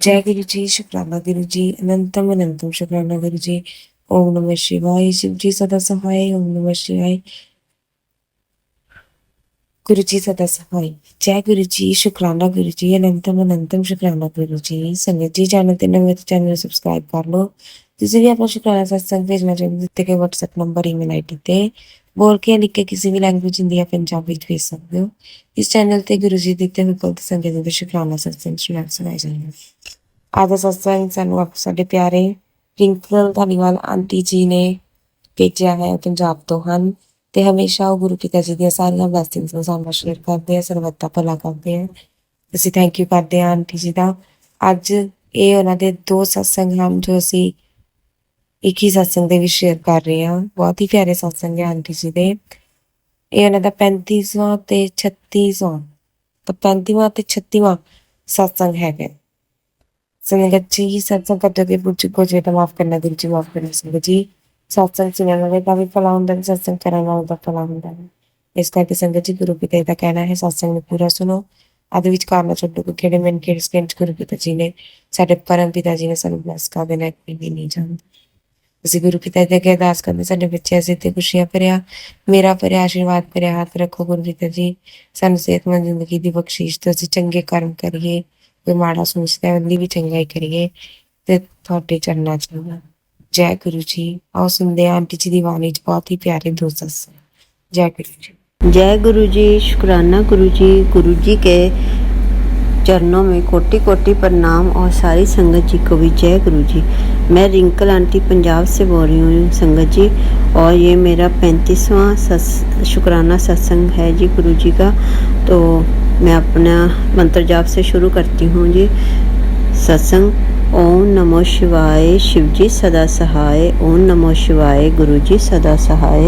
जय गुरु जी, शुक्राना गुरु जी, अनंतम अनंतम शुक्राना गुरु जी। ओम नमः शिवाय। शिव जी सदा सहाय। ओम नमः शिवाय। गुरु जी सदा सहाय। जय गुरु जी, शुक्राना गुरु जी, अनंतम शुक्राना गुरु जी। संगत जी चैनल ते नवे तो चैनल सबसक्राइब कर लो। किसी भी अपना शुक्राना सत्संग भेजना चाहते ਦਿੱਤੇ गए WhatsApp नंबर ईमेल आईडी ਤੇ बोल के लिख के किसी भी लैंग्वेज हिंदी या पंजाबी भेज सकते हो। इस चैनल ਤੇ गुरु जी ਦਿੱਤੇ ਹੋਏ ਕੁੱਲ ਸੰਗਤ ਦੇ शुक्राना सत्संग सुनाए जाएंगे। आज ਦਾ सत्संग ਸਾਨੂੰ ਸਾਡੇ ਪਿਆਰੇ ਰਿੰਕਲ ਧਾਲੀਵਾਲ ਆਂਟੀ ਜੀ ਨੇ ਭੇਜਿਆ ਹੈ, ਪੰਜਾਬ ਤੋਂ ਹਨ ਤੇ ਹਮੇਸ਼ਾ ਉਹ ਗੁਰੂ ਪਿਤਾ ਜੀ ਦੀਆਂ ਸਾਰੀਆਂ ਬਲੈਸਿੰਗਸ ਨੂੰ ਸਾਨੂੰ ਸ਼ੇਅਰ ਕਰਦੇ ਆ, ਸਰਬੱਤ ਦਾ ਭਲਾ ਕਰਦੇ ਆ। ਅਸੀਂ ਥੈਂਕ ਯੂ ਕਰਦੇ ਹਾਂ ਆਂਟੀ ਜੀ ਦਾ। ਅੱਜ ਇਹ ਉਹਨਾਂ ਦੇ 2 ਸਤਸੰਗ ਹਨ ਜੋ ਅਸੀਂ ਇੱਕ ਹੀ ਸਤਸੰਗ ਦੇ ਵਿੱਚ ਸ਼ੇਅਰ ਕਰ ਰਹੇ ਹਾਂ। ਬਹੁਤ ਹੀ ਪਿਆਰੇ ਸਤਸੰਗ ਹੈ ਆਂਟੀ ਜੀ ਦੇ। ਇਹ ਉਹਨਾਂ ਦਾ 35ਵਾਂ ਤੇ 36ਵਾਂ ਤਾਂ 35ਵਾਂ ਤੇ 36ਵਾਂ ਸਤਸੰਗ ਹੈਗਾ। संगत जी सत्संग करते हुए कुछ तो माफ करना, दिल जी माफ करना। संगत जी सत्संग सुनने वाले का भी भला ਹੁੰਦਾ है, सत्संग करने वाले का भला ਹੁੰਦਾ है। ਇਸ ਕਰਕੇ ਸੰਗਤ ਜੀ ਗੁਰੂ ਪਿਤਾ ਜੀ ਦਾ ਕਹਿਣਾ ਹੈ ਸਤਸੰਗ ਨੂੰ ਪੂਰਾ ਸੁਣੋ। ਆਦੇ ਵਿੱਚ ਕਾਰਨਾ ਛੱਡੋ ਕਿ ਕਿਹੜੇ ਮਿੰਟ ਕਿਹੜੇ ਸਕਿੰਟ ਗੁਰੂ ਪਿਤਾ ਜੀ ਨੇ ਸਾਡੇ ਪਰਮ ਪਿਤਾ ਜੀ ਨੇ ਸਾਨੂੰ ਬਲੈਸ ਕਰ ਦੇਣਾ ਕੋਈ ਵੀ ਨਹੀਂ ਜਾਣਦਾ। ਅਸੀਂ ਗੁਰੂ ਪਿਤਾ ਜੀ ਦੇ ਅੱਗੇ ਅਰਦਾਸ ਕਰਦੇ ਸਾਡੇ ਬੱਚੇ ਅਸੀਂ ਤੇ ਖੁਸ਼ੀਆਂ ਭਰਿਆ ਮੇਰਾ ਭਰਿਆ ਆਸ਼ੀਰਵਾਦ ਭਰਿਆ ਹੱਥ ਰੱਖੋ ਗੁਰੂ ਪਿਤਾ ਜੀ। ਸਾਨੂੰ ਸਿਹਤਮੰਦ ਜ਼ਿੰਦਗੀ ਦੀ ਬਖਸ਼ਿਸ਼ ਤੇ ਅਸੀਂ ਚੰਗੇ ਕਰਮ ਕਰੀਏ, ਕੋਈ ਮਾੜਾ ਸੋਚਦਾ ਉਹਦੀ ਵੀ ਚੰਗਾਈ ਕਰੀਏ ਤੇ ਤੁਹਾਡੇ ਚਰਨਾਂ 'ਚ ਜੈ ਗੁਰੂ ਜੀ। ਆਓ ਸੁਣਦੇ ਹਾਂ ਆਂਟੀ ਜੀ ਦੀ ਬਾਣੀ 'ਚ ਬਹੁਤ ਹੀ ਪਿਆਰੇ 2 ਸਤਸੰਗ। जय गुरु जी। जय गुरु जी, शुक्राना गुरु जी के चरणों में कोटि कोटि प्रणाम और सारी संगत जी को भी जय गुरु जी। मैं रिंकल आंटी पंजाब से बोल रही हूँ संगत जी, और ये मेरा 35वां शुक्राना सत्संग है जी गुरु जी का। तो मैं अपना मंत्र जाप से शुरू करती हूँ जी सत्संग। ओम नमो शिवाय, शिव जी सदा सहाय। ओम नमो शिवाय, गुरु जी सदा सहाय।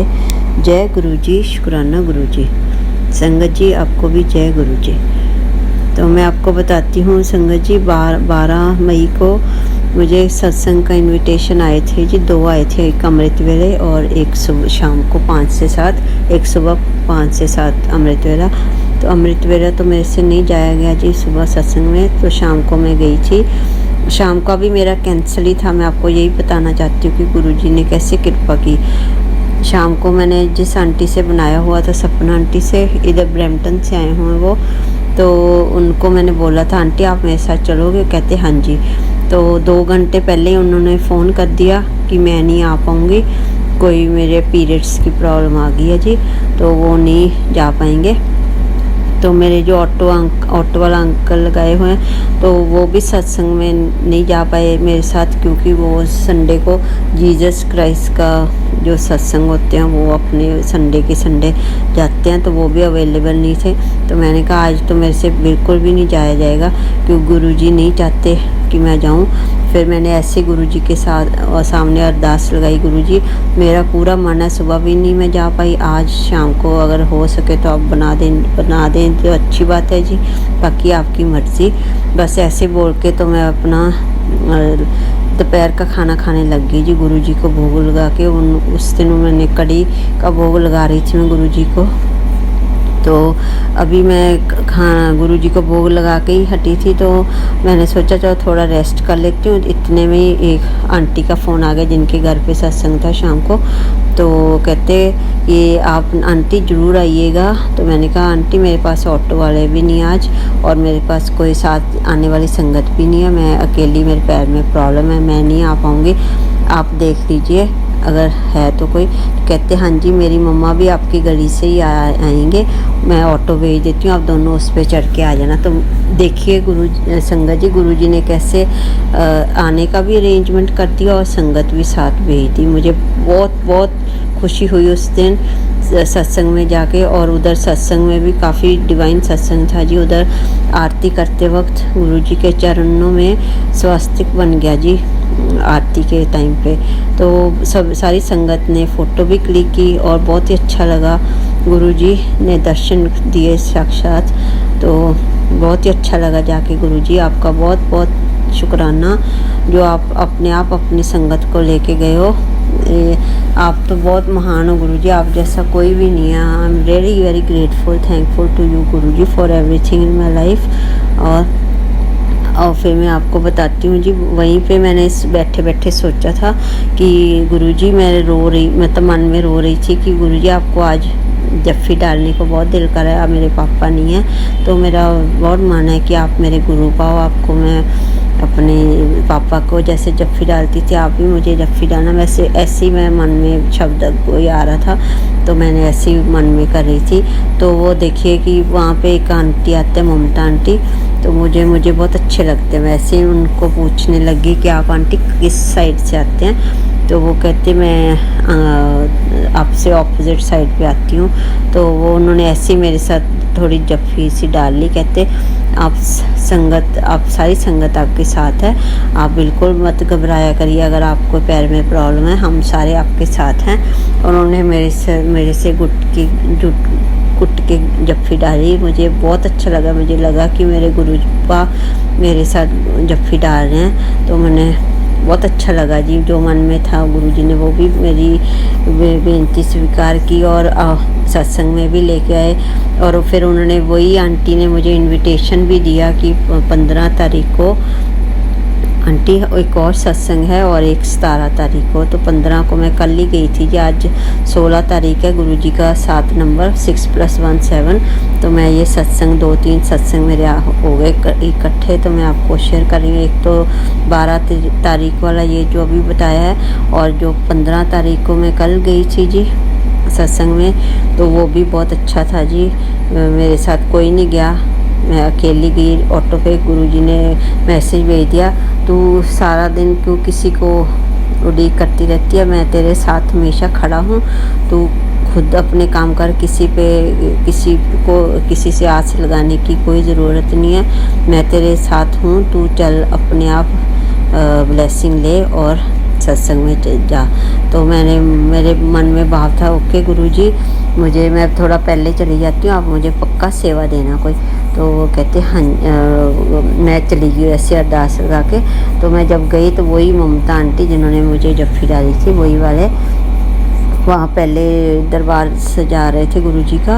जय गुरु जी, शुक्राना गुरु जी। संगत जी आपको भी जय गुरु जी। तो मैं आपको बताती हूँ संगत जी 12 मई को मुझे सत्संग का इनविटेशन आए थे जी। 2 आए थे, एक अमृत वेले और एक सुबह शाम को 5 से 7, एक सुबह 5 से 7 अमृत वेला। तो अमृत वेला तो मेरे से नहीं जाया गया जी सुबह सत्संग में, तो शाम को मैं गई थी। शाम का भी मेरा कैंसिल ही था। मैं आपको यही बताना चाहती हूँ कि गुरुजी ने कैसे कृपा की। शाम को मैंने जिस आंटी से बनाया हुआ था, सपना आंटी से, इधर ब्रैम्पटन से आए हुए वो, तो उनको मैंने बोला था आंटी आप मेरे साथ चलोगे? कहते हाँ जी। तो 2 घंटे पहले ही उन्होंने फ़ोन कर दिया कि मैं नहीं आ पाऊँगी, कोई मेरे पीरियड्स की प्रॉब्लम आ गई है जी, तो वो नहीं जा पाएंगे। तो मेरे जो ऑटो वाला अंकल गए हुए हैं तो वो भी सत्संग में नहीं जा पाए मेरे साथ, क्योंकि वो संडे को जीसस क्राइस्ट का जो सत्संग होते हैं वो अपने संडे के संडे जाते हैं, तो वो भी अवेलेबल नहीं थे। तो मैंने कहा आज तो मेरे से बिल्कुल भी नहीं जाया जाएगा, क्योंकि गुरुजी नहीं चाहते कि मैं जाऊं। फिर मैंने ऐसे गुरुजी के सामने अरदास लगाई, गुरुजी मेरा पूरा मन है, सुबह भी नहीं मैं जा पाई, आज शाम को अगर हो सके तो आप बना दें तो अच्छी बात है जी, बाकी आपकी मर्ज़ी। बस ऐसे बोल के तो मैं अपना दोपहर का खाना खाने लग गई जी। गुरुजी को भोग लगा के उस दिन मैंने कड़ी का भोग लगा रही थी मैं गुरुजी को। तो अभी मैं गुरुजी को भोग लगा के ही हटी थी, तो मैंने सोचा चलो थोड़ा रेस्ट कर लेती हूँ। इतने में ही एक आंटी का फ़ोन आ गया जिनके घर पे सत्संग था शाम को। तो कहते ये आप आंटी ज़रूर आइएगा। तो मैंने कहा आंटी मेरे पास ऑटो वाले भी नहीं आज, और मेरे पास कोई साथ आने वाली संगत भी नहीं है, मैं अकेली, मेरे पैर में प्रॉब्लम है, मैं नहीं आ पाऊँगी, आप देख लीजिए अगर है तो कोई। तो कहते हाँ जी मेरी मम्मा भी आपकी गली से ही आएंगे, मैं ऑटो भेज देती हूँ, आप दोनों उस पर चढ़ के आ जाना। तो देखिए संगत जी गुरुजी ने कैसे आने का भी अरेंजमेंट कर दिया और संगत भी साथ भेज दी। मुझे बहुत खुशी हुई उस दिन सत्संग में जाके। और उधर सत्संग में भी काफ़ी डिवाइन सत्संग था जी। उधर आरती करते वक्त गुरुजी के चरणों में स्वास्तिक बन गया जी आरती के टाइम पे। तो सारी संगत ने फ़ोटो भी क्लिक की और बहुत ही अच्छा लगा। गुरुजी ने दर्शन दिए साक्षात, तो बहुत ही अच्छा लगा जाके। गुरुजी आपका बहुत शुक्राना जो आप अपनी संगत को लेके गए हो। आप तो बहुत महान हो गुरुजी, आप जैसा कोई भी नहीं है। I am really very grateful, thankful to you Guruji for everything in my life. और और फिर मैं आपको बताती हूँ जी। वहीं पे मैंने बैठे बैठे सोचा था कि गुरुजी, मैं तो मन में रो रही थी कि गुरुजी आपको आज जफ्फी डालने को बहुत दिल कर रहा है। मेरे पापा नहीं है तो मेरा बहुत मन है कि आप मेरे गुरु पाओ। आपको मैं अपने पापा को जैसे जफ्फी डालती थी आप भी मुझे जफ्फी डालना। वैसे ऐसे ही मैं मन में शब्द कोई आ रहा था तो मैंने ऐसे ही मन में कर रही थी। तो वो देखिए कि वहाँ पे एक आंटी आते हैं, ममता आंटी, तो मुझे बहुत अच्छे लगते हैं। वैसे ही उनको पूछने लगी कि आप आंटी किस साइड से आते हैं, तो वो कहते मैं आपसे ऑपोजिट साइड पे आती हूँ। तो वो उन्होंने ऐसे ही मेरे साथ थोड़ी जफ्फी सी डाल ली। कहते आप सारी संगत आपके साथ है, आप बिल्कुल मत घबराया करिए। अगर आपको पैर में प्रॉब्लम है हम सारे आपके साथ हैं। उन्होंने मेरे से कुट के जफ्फी डाली। मुझे बहुत अच्छा लगा। मुझे लगा कि मेरे गुरुपा मेरे साथ जफ्फी डाल रहे हैं, तो मैंने बहुत अच्छा लगा जी। जो मन में था गुरुजी ने वो भी मेरी बेनती स्वीकार की और सत्संग में भी लेके आए। और फिर उन्होंने, वही आंटी ने मुझे इनविटेशन भी दिया कि 15 तारीख को आंटी एक और सत्संग है और एक 17 तारीख को। तो 15 को मैं कल ही गई थी जी। आज 16 तारीख है, गुरुजी का 7 नंबर 6+1 7। तो मैं ये सत्संग 2-3 सत्संग मेरे हो गए इकट्ठे, तो मैं आपको शेयर कर रही हूँ। एक तो 12 तारीख वाला ये जो अभी बताया है, और जो 15 तारीख को मैं कल गई थी जी सत्संग में, तो वो भी बहुत अच्छा था जी। मेरे साथ कोई नहीं गया, मैं अकेली गई ऑटो पे। गुरुजी ने मैसेज भेज दिया, तू सारा दिन क्यों किसी को उड़ीक करती रहती है, मैं तेरे साथ हमेशा खड़ा हूँ। तू खुद अपने काम कर, किसी से आस लगाने की कोई ज़रूरत नहीं है। मैं तेरे साथ हूँ, तू चल अपने आप ब्लेसिंग ले और सत्संग में जा। तो मेरे मन में भाव था, ओके गुरुजी, मैं थोड़ा पहले चली जाती हूँ, आप मुझे पक्का सेवा देना कोई। तो वो कहते हाँ, मैं चली गई ऐसे अरदास लगा के। तो मैं जब गई तो वही ममता आंटी जिन्होंने मुझे जफ्फी डाली थी, वही वाले वहाँ पहले दरबार सजा रहे थे गुरुजी का।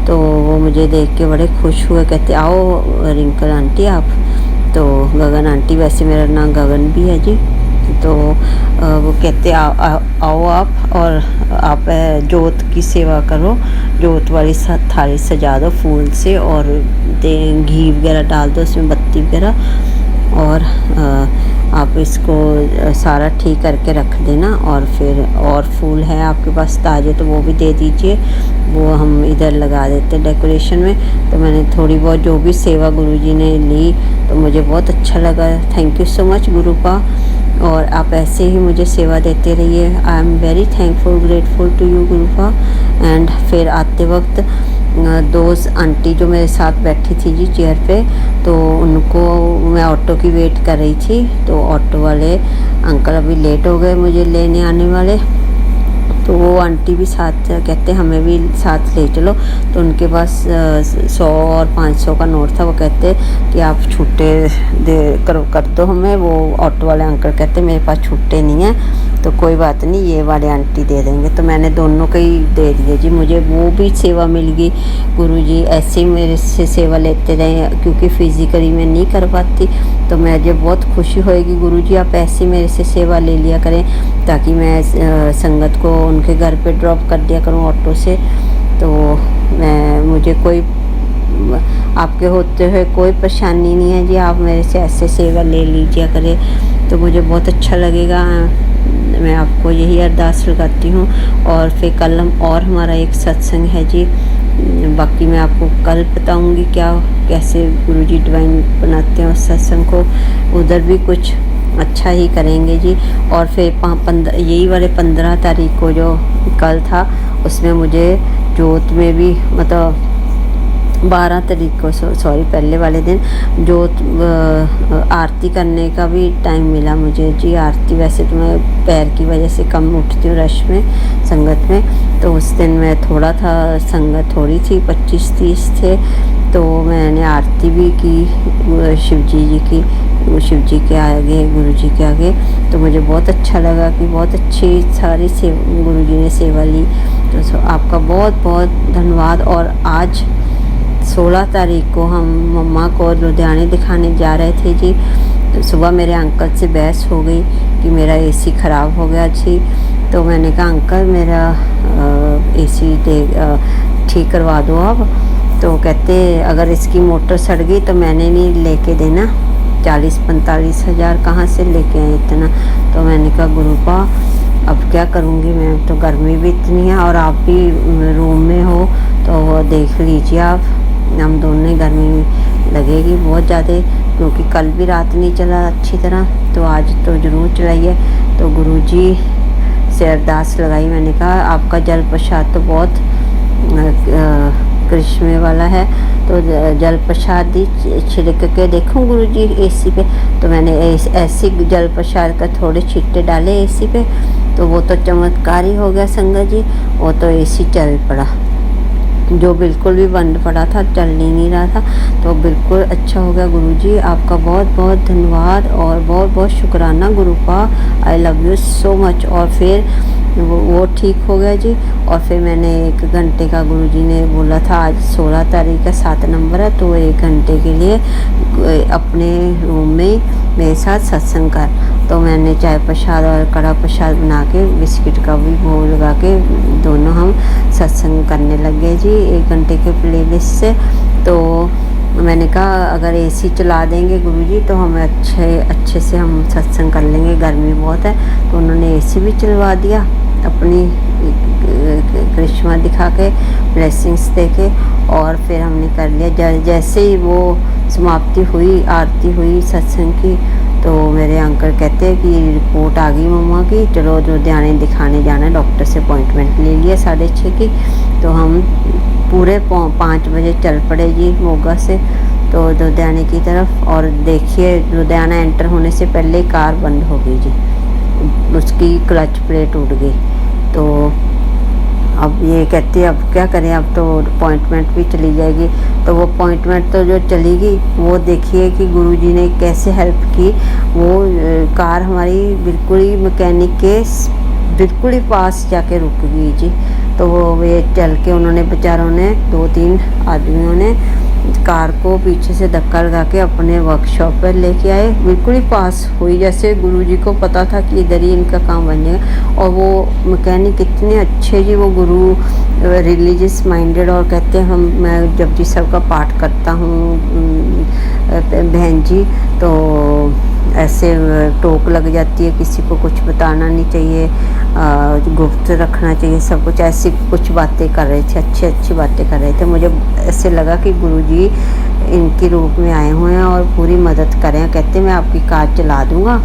तो वो मुझे देख के बड़े खुश हुए, कहते आओ रिंकल आंटी आप। तो गगन आंटी, वैसे मेरा नाम गगन भी है जी। तो वो कहते आओ आप, और आप जोत की सेवा करो, जोत वाली थाली सजा दो फूल से, और घी वगैरह डाल दो उसमें, बत्ती वगैरह, और आप इसको सारा ठीक करके रख देना। और फिर और फूल है आपके पास ताज़े तो वो भी दे दीजिए, वो हम इधर लगा देते डेकोरेशन में। तो मैंने थोड़ी बहुत जो भी सेवा गुरुजी ने ली तो मुझे बहुत अच्छा लगा। Thank you so much Gurupa, और आप ऐसे ही मुझे सेवा देते रहिए। I am very thankful, grateful to you Gurupa. And फिर आते वक्त दोस्त आंटी जो मेरे साथ बैठी थी जी चेयर पे, तो उनको मैं ऑटो की वेट कर रही थी। तो ऑटो वाले अंकल अभी लेट हो गए मुझे लेने आने वाले, तो वो आंटी भी साथ कहते हमें भी साथ ले चलो। तो उनके पास 100 और 500 का नोट था। वो कहते कि आप छुट्टे कर दो हमें। वो ऑटो वाले अंकल कहते मेरे पास छुट्टे नहीं है, तो कोई बात नहीं, ये वाले आंटी दे देंगे। तो मैंने दोनों को ही दे दिए जी। मुझे वो भी सेवा मिल गई। गुरुजी ऐसे ही मेरे से सेवा लेते रहे, क्योंकि फिज़िकली मैं नहीं कर पाती। तो मुझे बहुत खुशी होएगी गुरुजी आप ऐसे मेरे से सेवा ले लिया करें, ताकि मैं संगत को उनके घर पे ड्रॉप कर दिया करूं ऑटो से। तो मुझे कोई आपके होते हुए कोई परेशानी नहीं है जी, आप मेरे से ऐसे सेवा ले लीजिए करें तो मुझे बहुत अच्छा लगेगा। मैं आपको यही अरदास लगाती हूँ। और फिर कल और हमारा एक सत्संग है जी, बाकी मैं आपको कल बताऊँगी कैसे गुरुजी डिवाइन बनाते हैं उस सत्संग को। उधर भी कुछ अच्छा ही करेंगे जी। और फिर यही वाले 15 तारीख को जो कल था, उसमें मुझे जोत में भी मतलब 12 तारीख को सॉरी पहले वाले दिन जोत आरती करने का भी टाइम मिला मुझे जी। आरती वैसे तो मैं पैर की वजह से कम उठती हूँ रश में, संगत में। तो उस दिन मैं थोड़ा था, संगत थोड़ी थी, 25-30 थे। तो मैंने आरती भी की शिव जी के आगे, गुरु जी के आगे। तो मुझे बहुत अच्छा लगा कि बहुत अच्छी सारी गुरु जी ने सेवा ली। तो आपका बहुत बहुत धन्यवाद। और आज 16 तारीख को हम मम्मा को लुधियाने दिखाने जा रहे थे जी। सुबह मेरे अंकल से बहस हो गई कि मेरा एसी ख़राब हो गया जी। तो मैंने कहा अंकल मेरा एसी ठीक करवा दो आप। तो कहते अगर इसकी मोटर सड़ गई तो मैंने नहीं लेके देना, 40-45 हज़ार कहाँ से लेके आए इतना। तो मैंने कहा गुरुपा अब क्या करूँगी मैं, तो गर्मी भी इतनी है और आप भी रूम में हो तो देख लीजिए आप, हम दोनों गर्मी लगेगी बहुत ज़्यादा, क्योंकि कल भी रात नहीं चला अच्छी तरह, तो आज तो ज़रूर चलाइए। तो गुरुजी से अरदास लगाई, मैंने कहा आपका जल प्रसाद तो बहुत करिश्मे वाला है, तो जल प्रसाद ही छिड़क के देखूं गुरुजी एसी पे। तो मैंने ऐसी जल प्रसाद का थोड़े छिट्टे डाले एसी पे, तो वो तो चमत्कार ही हो गया संगत जी। वो तो एसी चल पड़ा, जो बिल्कुल भी बंद पड़ा था, चल ही नहीं रहा था, तो बिल्कुल अच्छा हो गया। गुरुजी आपका बहुत बहुत धन्यवाद और बहुत बहुत शुक्राना Gurupa, I love you so much. और फिर वो ठीक हो गया जी। और फिर मैंने 1 घंटे का, गुरुजी ने बोला था आज 16 तारीख का 7 नंबर है, तो 1 घंटे के लिए अपने रूम में मेरे साथ सत्संग कर। तो मैंने चाय प्रसाद और कड़ा प्रसाद बना के बिस्किट का भी भोग लगा के दोनों हम सत्संग करने लग गए जी 1 घंटे के प्लेलिस्ट से। तो मैंने कहा अगर एसी चला देंगे गुरुजी तो हम अच्छे से हम सत्संग कर लेंगे, गर्मी बहुत है। तो उन्होंने एसी भी चलवा दिया, अपनी करिश्मा दिखा के, ब्लेसिंग्स दे के, और फिर हमने कर लिया। जैसे ही वो समाप्ति हुई, आरती हुई सत्संग की, तो मेरे अंकल कहते हैं कि रिपोर्ट आ गई मम्मा की, चलो लुधियाने दिखाने जाना है, डॉक्टर से अपॉइंटमेंट ले लिया 6:30 की। तो हम पूरे 5 बजे चल पड़े जी मोगा से तो लुधियाने की तरफ। और देखिए लुधियाना एंटर होने से पहले ही कार बंद हो गई जी, उसकी क्लच प्लेट उड़ गई। तो अब ये कहती है अब क्या करें, अब तो अपॉइंटमेंट भी चली जाएगी। तो वो अपॉइंटमेंट तो जो चली गई, वो देखिए कि गुरुजी ने कैसे हेल्प की। वो कार हमारी बिल्कुल ही मैकेनिक के बिल्कुल ही पास जाके रुक गई जी। तो वो ये चल के उन्होंने बेचारों ने 2-3 आदमियों ने कार को पीछे से धक्का लगा के अपने वर्कशॉप पर लेके आए, बिल्कुल ही पास हुई, जैसे गुरुजी को पता था कि इधर ही इनका काम बन जाएगा। और वो मैकेनिक इतने अच्छे जी, वो गुरु रिलीजियस माइंडेड, और कहते हैं मैं जब जी सबका पाठ करता हूँ बहन जी, तो ऐसे टोक लग जाती है, किसी को कुछ बताना नहीं चाहिए, गुप्त रखना चाहिए सब कुछ, ऐसी कुछ बातें कर रहे थे, अच्छी बातें कर रहे थे। मुझे ऐसे लगा कि गुरुजी इनके रूप में आए हुए हैं और पूरी मदद करें। कहते मैं आपकी कार चला दूँगा,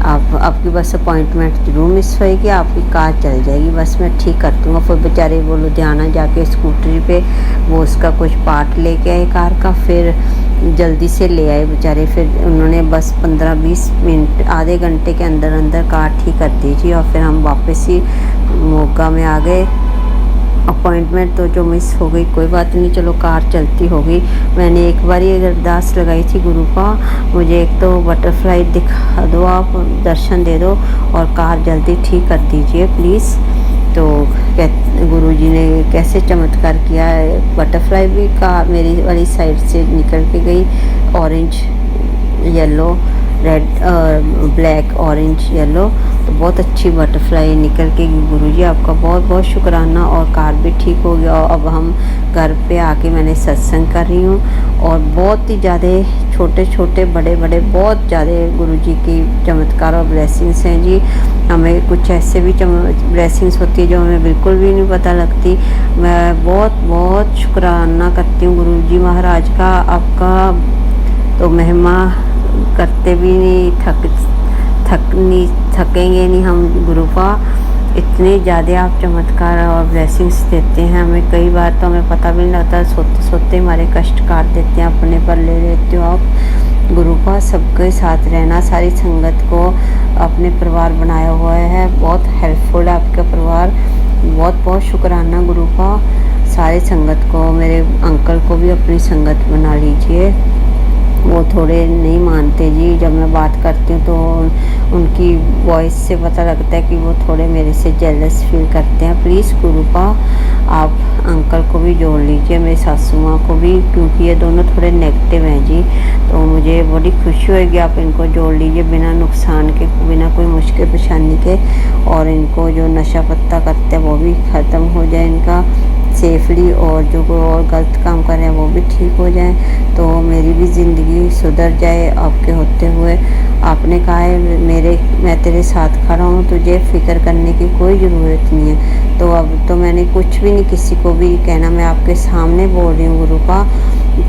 आपकी बस अपॉइंटमेंट जरूर मिस होएगी, आपकी कार चल जाएगी, बस मैं ठीक कर दूँगा। फिर बेचारे वो लुधियाना जाके स्कूटरी पे वो उसका कुछ पार्ट लेके आए कार का, फिर जल्दी से ले आए बेचारे। फिर उन्होंने बस 15-20 मिनट, आधे घंटे के अंदर कार ठीक कर दीजिए। और फिर हम वापस ही मोगा में आ गए। अपॉइंटमेंट तो जो मिस हो गई कोई बात नहीं, चलो कार चलती हो गई। मैंने एक बार ही अरदास लगाई थी गुरुपा, मुझे एक तो बटरफ्लाई दिखा दो, आप दर्शन दे दो और कार जल्दी ठीक कर दीजिए प्लीज़। तो गुरुजी ने कैसे चमत्कार किया है, बटरफ्लाई भी कार मेरी वाली साइड से निकल के गई, orange yellow red black orange yellow, तो बहुत अच्छी बटरफ्लाई निकल के। गुरुजी आपका बहुत बहुत शुक्राना। और कार भी ठीक हो गया। और अब हम घर पे आके मैंने सत्संग कर रही हूँ, और बहुत ही ज़्यादा छोटे बड़े बहुत ज़्यादा गुरुजी की चमत्कार और ब्लेसिंग्स हैं जी। हमें कुछ ऐसे भी ब्लेसिंग्स होती है जो हमें बिल्कुल भी नहीं पता लगती। मैं बहुत शुक्राना करती हूँ गुरुजी महाराज का, आपका तो महिमा करते भी नहीं थकेंगे नहीं हम गुरुपा। इतने ज़्यादा आप चमत्कार और ब्लेसिंग्स देते हैं हमें, कई बार तो हमें पता भी नहीं लगता, सोते हमारे कष्ट काट देते हैं, अपने पर ले लेते हो आप गुरुपा। सबके साथ रहना, सारी संगत को अपने परिवार बनाया हुआ है, बहुत हेल्पफुल है आपका परिवार, बहुत शुक्राना गुरुपा। सारी संगत को, मेरे अंकल को भी अपनी संगत बना लीजिए, वो थोड़े नहीं मानते जी, जब मैं बात करती हूँ तो उनकी वॉइस से पता लगता है कि वो थोड़े मेरे से जेलस फील करते हैं। प्लीज़ गुरुपा आप अंकल को भी जोड़ लीजिए, मेरी सासू माँ को भी, क्योंकि ये दोनों थोड़े नेगेटिव हैं जी। तो मुझे बड़ी खुशी होगी आप इनको जोड़ लीजिए बिना नुकसान के, बिना कोई मुश्किल परेशानी के, और इनको जो नशा पत्ता करते हैं वो भी ख़त्म हो जाए इनका सेफली, और जो और गलत काम कर रहे हैं वो भी ठीक हो जाए, तो मेरी भी ज़िंदगी सुधर जाए आपके होते हुए। आपने कहा है मैं तेरे साथ खड़ा हूँ, तुझे फ़िक्र करने की कोई ज़रूरत नहीं है। तो अब तो मैंने कुछ भी नहीं किसी को भी कहना, मैं आपके सामने बोल रही हूँ गुरुपा।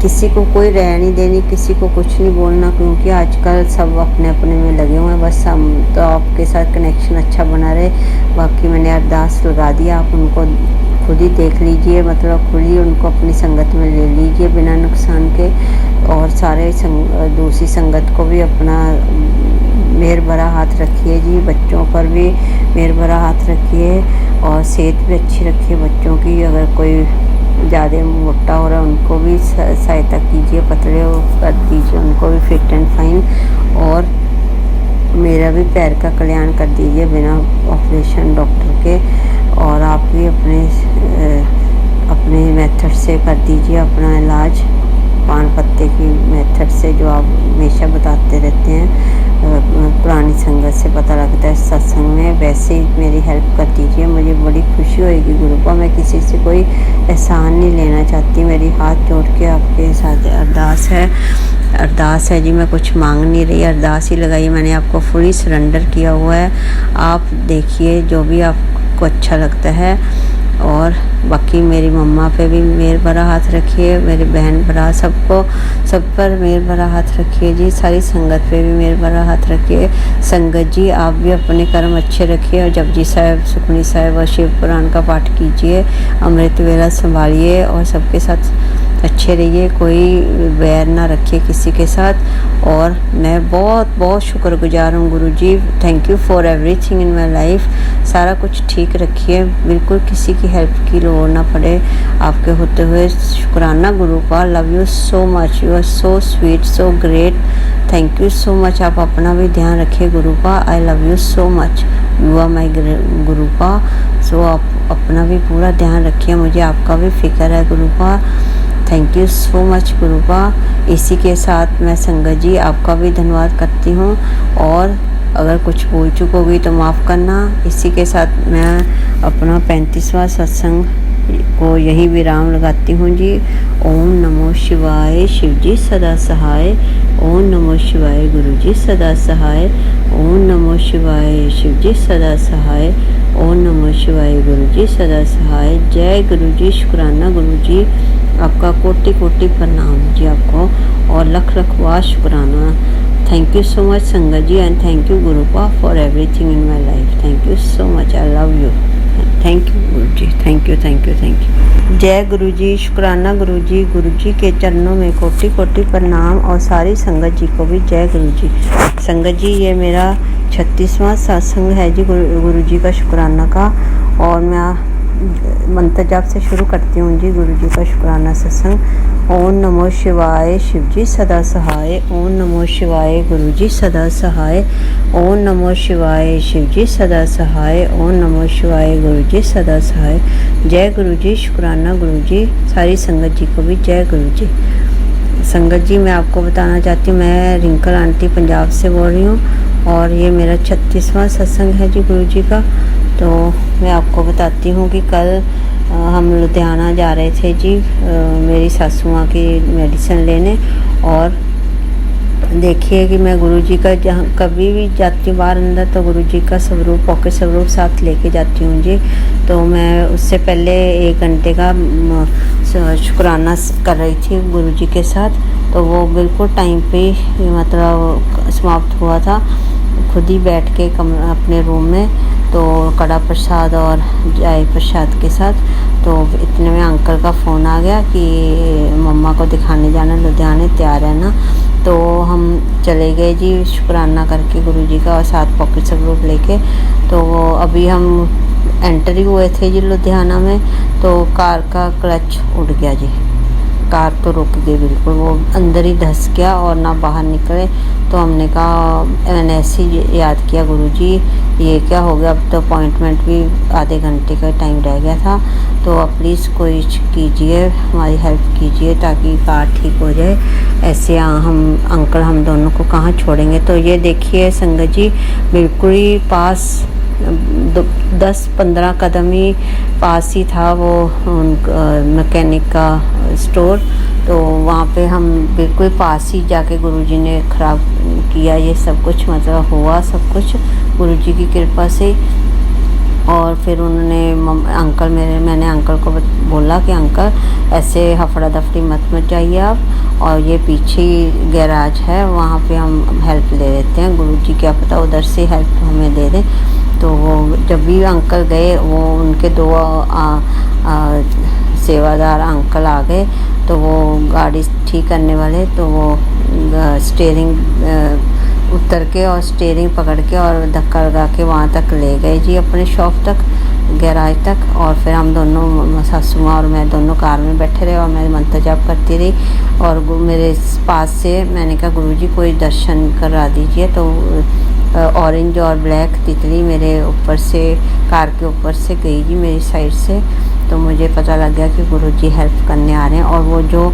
किसी को कोई राय नहीं देनी, किसी को कुछ नहीं बोलना, क्योंकि आजकल सब अपने अपने में लगे हुए हैं। बस हम तो आपके साथ कनेक्शन अच्छा बना रहे। बाकी मैंने अरदास लगा दिया, आप उनको खुद ही देख लीजिए, मतलब खुद ही उनको अपनी संगत में ले लीजिए बिना नुकसान के, और सारे दूसरी संगत को भी अपना मेहर भरा हाथ रखिए जी। बच्चों पर भी मेहर भरा हाथ रखिए, और सेहत भी अच्छी रखिए बच्चों की। अगर कोई ज़्यादा मोटा हो रहा है उनको भी सहायता कीजिए, पतले कर दीजिए उनको भी फिट एंड फाइन, और मेरा भी पैर का कल्याण कर दीजिए बिना ऑपरेशन डॉक्टर के। और आप भी अपने मेथड से कर दीजिए अपना इलाज, पान पत्ते की मेथड से, जो आप हमेशा बताते रहते हैं। पुरानी संगत से पता लगता है सत्संग में, वैसे ही मेरी हेल्प कर दीजिए, मुझे बड़ी खुशी होएगी गुरुपा। मैं किसी से कोई एहसान नहीं लेना चाहती, मेरी हाथ जोड़ के आपके साथ अरदास है जी। मैं कुछ मांग नहीं रही, अरदास ही लगाई मैंने, आपको फुली सरेंडर किया हुआ है। आप देखिए जो भी आपको अच्छा लगता है, और बाकी मेरी मम्मा पे भी मेहर भरा हाथ रखिए, मेरे बहन भरा सब पर मेहर भरा हाथ रखिए जी। सारी संगत पे भी मेहर भरा हाथ रखिए। संगत जी आप भी अपने कर्म अच्छे रखिए, और जपजी साहिब, सुखमनी साहिब और शिव पुराण का पाठ कीजिए, अमृत वेला संभालिए, और सबके साथ अच्छे रहिए, कोई वैर ना रखिए किसी के साथ। और मैं बहुत बहुत शुक्रगुजार हूँ Guruji, thank you for everything in my life. सारा कुछ ठीक रखिए, बिल्कुल किसी की हेल्प की लोड़ ना पड़े आपके होते हुए। शुक्राना Gurupa, love you so much, you are so sweet, so great, thank you so much. आप अपना भी ध्यान रखिए Gurupa, I love you so much, you are my Gurupa. So आप अपना भी पूरा ध्यान रखिए, मुझे आपका भी फिक्र है गुरुपा। Thank you so much गुरुपा। इसी के साथ मैं संगत जी आपका भी धन्यवाद करती हूँ, और अगर कुछ भूल चूक होगी तो माफ़ करना। इसी के साथ मैं अपना 35वां सत्संग को यही विराम लगाती हूँ जी। ओम नमो शिवाय, शिव जी सदा सहाय। ओम नमो शिवाय, गुरु जी सदा सहाय। ओम नमो शिवाय, शिव जी सदा सहाय। ओम नमो शिवाय, गुरु जी सदा सहाय। जय गुरु जी, शुक्राना गुरु जी, आपका कोटि कोटि प्रणाम जी आपको, और लख लख वाह शुक्राना। थैंक यू सो मच संगत जी, and thank you Gurupa for everything in my life. Thank you so much, I love you. Thank you guru ji, thank you thank you thank you. जय गुरु जी, शुक्राना गुरु जी के चरणों में कोटि कोटि प्रणाम, और सारी संगत जी को भी जय गुरु जी। संगत जी ये मेरा 36वां सत्संग है जी गुरु जी का शुक्राना का, और मैं मंत्र जाप से शुरू करती हूँ जी गुरु जी का शुक्राना सत्संग। ओम नमो शिवाय, शिव जी सदा सहाय। ओम नमो शिवाय, गुरु जी सदा सहाय। ओम नमो शिवाय, शिव जी सदा सहाय। ओम नमो शिवाय, गुरु जी सदा सहाय। जय गुरु जी, शुक्राना गुरु जी। सारी संगत जी को भी जय गुरु जी। संगत जी मैं आपको बताना चाहती हूँ, मैं रिंकल आंटी पंजाब से बोल रही हूँ, और ये मेरा 36वां सत्संग है जी गुरु जी का। तो मैं आपको बताती हूँ कि कल हम लुधियाना जा रहे थे जी, मेरी सासू माँ की मेडिसिन लेने। और देखिए कि मैं गुरुजी का जहाँ कभी भी जाती हूँ बाहर अंदर, तो गुरुजी का स्वरूप, पॉकेट स्वरूप साथ लेके जाती हूँ जी। तो मैं उससे पहले 1 घंटे का शुक्राना कर रही थी गुरुजी के साथ, तो वो बिल्कुल टाइम पे मतलब समाप्त हुआ था। खुद ही बैठ के अपने रूम में, तो कड़ा प्रसाद और चाय प्रसाद के साथ। तो इतने में अंकल का फ़ोन आ गया कि मम्मा को दिखाने जाना लुधियाने, तैयार है ना। तो हम चले गए जी शुक्राना करके गुरुजी का, और साथ पॉकेट स्वरूप लेके। तो अभी हम एंटर ही हुए थे जी लुधियाना में, तो कार का क्लच उड़ गया जी। कार तो रुक गई बिल्कुल, वो अंदर ही धंस गया और ना बाहर निकले। तो हमने कहा, मैंने ऐसे ही याद किया, गुरुजी ये क्या हो गया, अब तो अपॉइंटमेंट भी आधे घंटे का टाइम रह गया था, तो आप प्लीज़ कोई कीजिए, हमारी हेल्प कीजिए ताकि कार ठीक हो जाए। ऐसे हम अंकल हम दोनों को कहाँ छोड़ेंगे। तो ये देखिए संगत जी, बिल्कुल ही पास 10-15 कदम ही पास ही था वो मैकेनिक का स्टोर। तो वहाँ पे हम बिल्कुल पास ही जाके गुरुजी ने ख़राब किया ये सब कुछ, मतलब हुआ सब कुछ गुरुजी की कृपा से। और फिर उन्होंने मैंने अंकल को बोला कि अंकल ऐसे हफड़ा दफड़ी मत मचाइए आप, और ये पीछे गैराज है वहाँ पे हम हेल्प ले लेते हैं, गुरुजी क्या पता उधर से हेल्प हमें दे दें। तो वो जब भी अंकल गए, वो उनके 2 सेवादार अंकल आ गए, तो वो गाड़ी ठीक करने वाले, तो वो स्टीयरिंग उतर के और स्टीयरिंग पकड़ के और धक्का लगा के वहाँ तक ले गए जी, अपने शॉप तक, गैराज तक। और फिर हम दोनों, सासू माँ और मैं दोनों कार में बैठे रहे और मैं मंत्र जाप करती रही। और मेरे पास से मैंने कहा, गुरुजी कोई दर्शन करा दीजिए। तो ऑरेंज और ब्लैक तितली मेरे ऊपर से, कार के ऊपर से गई जी, मेरी साइड से। तो मुझे पता लग गया कि गुरुजी हेल्प करने आ रहे हैं। और वो जो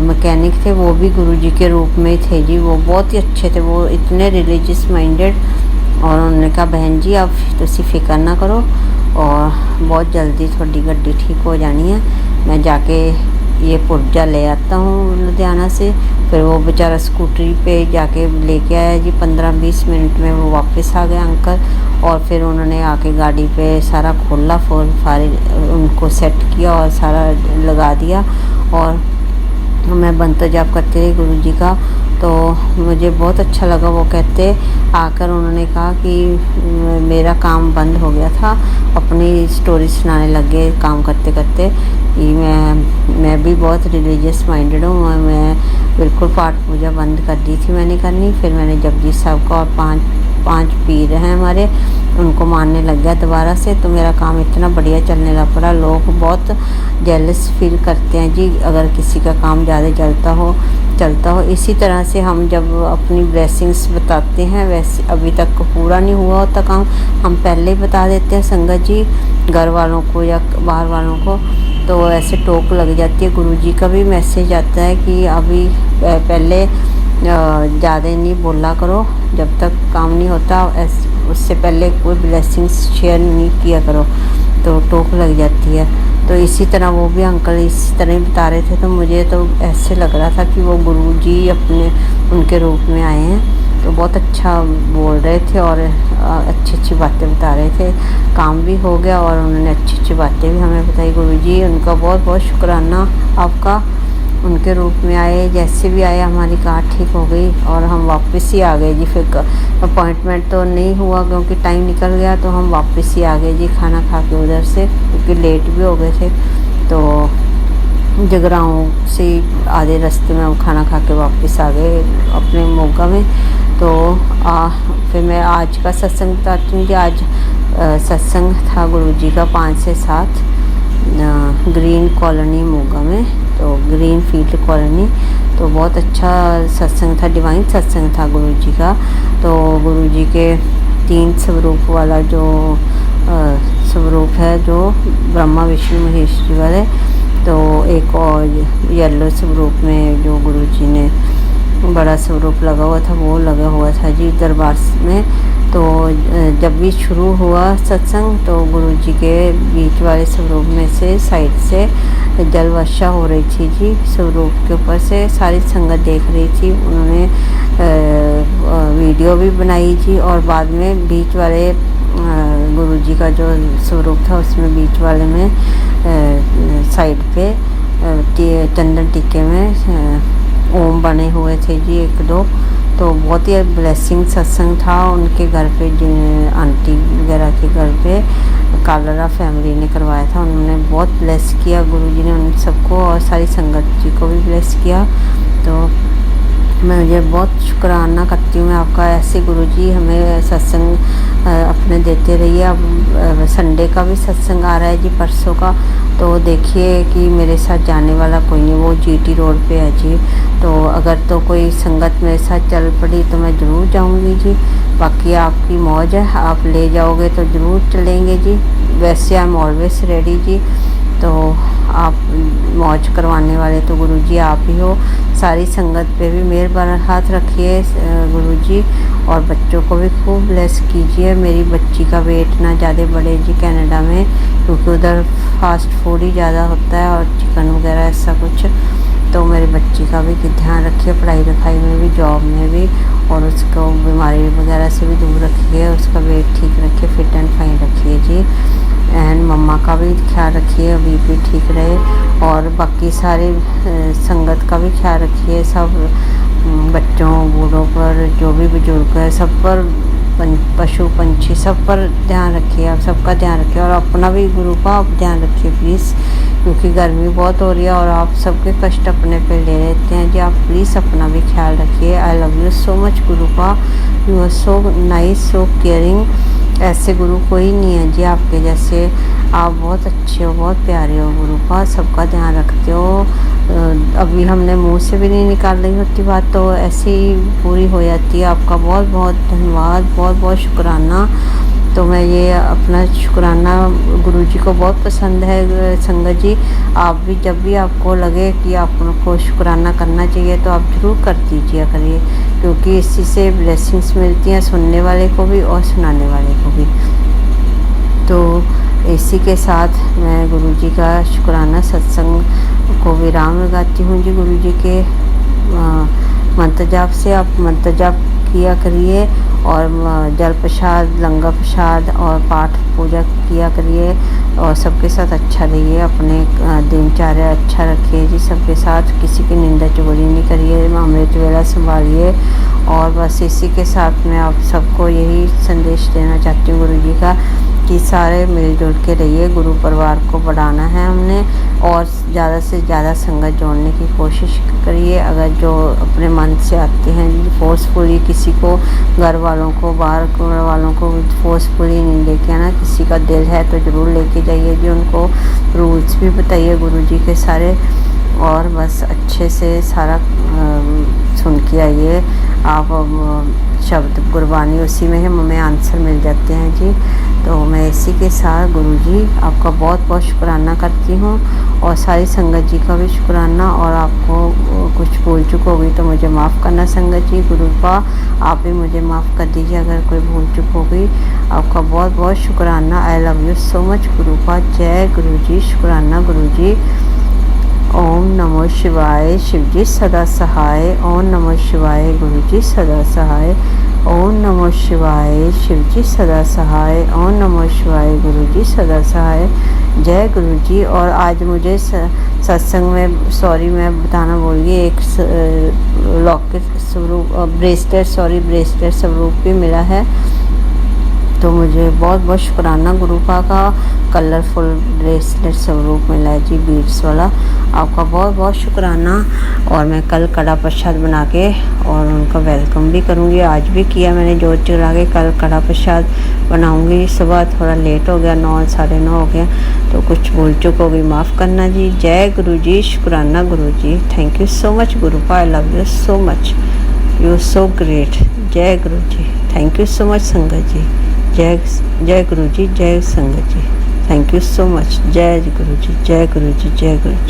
मैकेनिक थे वो भी गुरुजी के रूप में थे जी, वो बहुत ही अच्छे थे, वो इतने रिलीजियस माइंडेड। और उन्होंने कहा, बहन जी आप तुसी फिक्र ना करो और बहुत जल्दी थोड़ी गड्डी ठीक हो जानी है, मैं जाके ये पुर्जा ले आता हूँ लुधियाना से। फिर वो बेचारा स्कूटरी पे जाके लेके आया जी, 15-20 मिनट में वो वापस आ गया अंकल। और फिर उन्होंने आके गाड़ी पे सारा खोला, उनको सेट किया और सारा लगा दिया। और मैं मंत्र जाप करती रही गुरुजी का। तो मुझे बहुत अच्छा लगा। वो कहते आकर उन्होंने कहा कि मेरा काम बंद हो गया था, अपनी स्टोरी सुनाने लगे काम करते करते कि मैं भी बहुत रिलीजियस माइंडेड हूँ, मैं बिल्कुल पाठ पूजा बंद कर दी थी मैंने करनी। फिर मैंने जपजी साहब का और पांच पीर हैं हमारे, उनको मानने लग गया दोबारा से। तो मेरा काम इतना बढ़िया चलने लग पड़ा। लोग बहुत जेलस फील करते हैं जी अगर किसी का काम ज़्यादा चलता हो। इसी तरह से हम जब अपनी ब्लेसिंग्स बताते हैं, वैसे अभी तक पूरा नहीं हुआ होता काम, हम पहले ही बता देते हैं संगत जी, घर वालों को या बाहर वालों को। तो ऐसे टोक लग जाती है। गुरुजी का भी मैसेज आता है कि अभी पहले ज़्यादा नहीं बोला करो, जब तक काम नहीं होता उससे पहले कोई ब्लेसिंग्स शेयर नहीं किया करो, तो टोक लग जाती है। तो इसी तरह वो भी अंकल इसी तरह ही बता रहे थे। तो मुझे तो ऐसे लग रहा था कि वो गुरुजी उनके रूप में आए हैं। तो बहुत अच्छा बोल रहे थे और अच्छी बातें बता रहे थे। काम भी हो गया और उन्होंने अच्छी बातें भी हमें बताई। गुरुजी उनका बहुत बहुत शुक्राना आपका, उनके रूप में आए, जैसे भी आए हमारी कार ठीक हो गई और हम वापस ही आ गए जी। फिर अपॉइंटमेंट तो नहीं हुआ क्योंकि टाइम निकल गया, तो हम वापस ही आ गए जी खाना खा के उधर से, क्योंकि लेट भी हो गए थे। तो जगराऊँ से आधे रास्ते में हम खाना खा के वापस आ गए अपने मोगा में। तो फिर मैं आज का सत्संग बताती हूँ कि आज सत्संग था गुरुजी का 5 से 7 ग्रीन कॉलोनी मोगा में, तो ग्रीन फील्ड कॉलोनी। तो बहुत अच्छा सत्संग था, डिवाइन सत्संग था गुरुजी का। तो गुरुजी के 3 स्वरूप वाला जो स्वरूप है, जो ब्रह्मा विष्णु महेश जी वाले, तो एक और येलो स्वरूप में जो गुरुजी ने बड़ा स्वरूप लगा हुआ था, वो लगा हुआ था जी दरबार में। तो जब भी शुरू हुआ सत्संग, तो गुरुजी के बीच वाले स्वरूप में से साइड से जल वर्षा हो रही थी जी, स्वरूप के ऊपर से सारी संगत देख रही थी। उन्होंने वीडियो भी बनाई जी। और बाद में बीच वाले गुरुजी का जो स्वरूप था, उसमें बीच वाले में साइड पे चंदन टीके में ओम बने हुए थे जी 1-2। तो बहुत ही ब्लेसिंग सत्संग था। उनके घर पे आंटी वगैरह के घर पे कालरा फैमिली ने करवाया था। उन्होंने बहुत ब्लेस किया गुरुजी ने उन सबको, और सारी संगत जी को भी ब्लेस किया। तो मैं मुझे बहुत शुक्राना करती हूँ मैं आपका, ऐसे गुरुजी हमें सत्संग अपने देते रहिए। अब संडे का भी सत्संग आ रहा है जी, परसों का, तो देखिए कि मेरे साथ जाने वाला कोई नहीं, वो जीटी रोड पे है जी। तो अगर तो कोई संगत मेरे साथ चल पड़ी तो मैं ज़रूर जाऊंगी जी। बाकी आपकी मौज है, आप ले जाओगे तो ज़रूर चलेंगे जी। वैसे आई एम ऑलवेज रेडी जी। तो आप मौज करवाने वाले तो गुरुजी आप ही हो। सारी संगत पे भी मेहरबान हाथ रखिए गुरुजी, और बच्चों को भी खूब ब्लेस कीजिए। मेरी बच्ची का वेट ना ज़्यादा बढ़े जी कनाडा में, क्योंकि उधर फास्ट फूड ही ज़्यादा होता है और चिकन वगैरह ऐसा कुछ। तो मेरी बच्ची का भी ध्यान रखिए, पढ़ाई लिखाई में भी, जॉब में भी, और उसको बीमारी वगैरह से भी दूर रखिए। उसका वेट ठीक रखिए, फिट एंड फाइन रखिए जी। एंड मम्मा का भी ख्याल रखिए, बीपी ठीक रहे। और बाकी सारे संगत का भी ख्याल रखिए। सब बच्चों, बूढ़ों पर, जो भी बुजुर्ग है, सब पर, पशु पंछी सब पर ध्यान रखिए। आप सबका ध्यान रखिए, और अपना भी गुरु का आप ध्यान रखिए प्लीज़, क्योंकि गर्मी बहुत हो रही है और आप सबके कष्ट अपने पे ले लेते हैं जी। आप प्लीज़ अपना भी ख्याल रखिए। I love you so much गुरु का। You are so nice, so caring. ऐसे गुरु कोई नहीं है जी आपके जैसे। आप बहुत अच्छे हो, बहुत प्यारे हो गुरु का, सबका ध्यान रखते हो। अभी हमने मुंह से भी नहीं निकाल रही होती बात, तो ऐसे ही पूरी हो जाती है। आपका बहुत बहुत धन्यवाद, बहुत बहुत शुक्राना। तो मैं ये अपना शुक्राना गुरुजी को बहुत पसंद है संगत जी। आप भी जब भी आपको लगे कि आपको शुक्राना करना चाहिए तो आप ज़रूर कर दीजिए करिए, क्योंकि इसी से ब्लेसिंग्स मिलती हैं, सुनने वाले को भी और सुनाने वाले को भी। तो इसी के साथ मैं गुरुजी का शुक्राना सत्संग को विराम लगाती हूँ जी। गुरुजी के मंत्र जाप से आप मंत्र जाप किया करिए, और जल प्रसाद, लंगर प्रसाद और पाठ पूजा किया करिए, और सबके साथ अच्छा रहिए। अपने दिनचर्या अच्छा रखिए जी सबके साथ। किसी की निंदा चुगली नहीं करिए, अमृत वेला संभालिए। और बस इसी के साथ मैं आप सबको यही संदेश देना चाहती हूँ गुरु जी का, कि सारे मिलजुल के रहिए। गुरु परिवार को बढ़ाना है हमने, और ज़्यादा से ज़्यादा संगत जोड़ने की कोशिश करिए। अगर जो अपने मन से आते हैं फोर्सफुली, किसी को घर वालों को, बाहर वालों को फोर्सफुली नहीं लेके आना। किसी का दिल है तो ज़रूर लेके जाइए जी। उनको रूल्स भी बताइए गुरु जी के सारे, और बस अच्छे से सारा सुन के आइए आप। शब्द गुरबानी उसी में है, हमें आंसर मिल जाते हैं जी। तो मैं इसी के साथ गुरुजी आपका बहुत बहुत शुक्राना करती हूँ, और सारी संगत जी का भी शुक्राना। और आपको कुछ भूल चूक हो गई तो मुझे माफ़ करना संगत जी। गुरु का आप भी मुझे माफ़ कर दीजिए अगर कोई भूल चूक हो गई। आपका बहुत बहुत शुक्राना। आई लव यू सो मच गुरु का। जय गुरु जी। शुक्राना गुरु जी। ओम नमो शिवाय। शिवजी सदा सहाय। ओम नमो शिवाय। गुरुजी सदा सहाय। ओम नमो शिवाय। शिवजी सदा सहाय। ओम नमो शिवाय। गुरुजी सदा सहाय। जय गुरुजी। और आज मुझे सत्संग में, सॉरी मैं बताना भूल गई, एक लॉकेट स्वरूप, ब्रेसलेट स्वरूप भी मिला है। तो मुझे बहुत बहुत शुक्राना गुरु का कलरफुल ब्रेसलेट स्वरूप मिला है जी, बीड्स वाला। आपका बहुत बहुत शुक्राना। और मैं कल कड़ा प्रसाद बना के और उनका वेलकम भी करूँगी। आज भी किया मैंने जोत जला के, कल कड़ा प्रसाद बनाऊँगी। सुबह थोड़ा लेट हो गया, 9 साढ़े 9 हो गया, तो कुछ भूल चूक हो गई, माफ़ करना जी। जय गुरु जी। शुक्राना गुरु जी। थैंक यू सो मच गुरु का। I love you so much. You so great. जय गुरु जी। थैंक यू सो मच संगत जी। जय गुरु जी। जय संगत जी। Thank you so much. जय गुरु जी। जय गुरु जी। जय गुरु जी।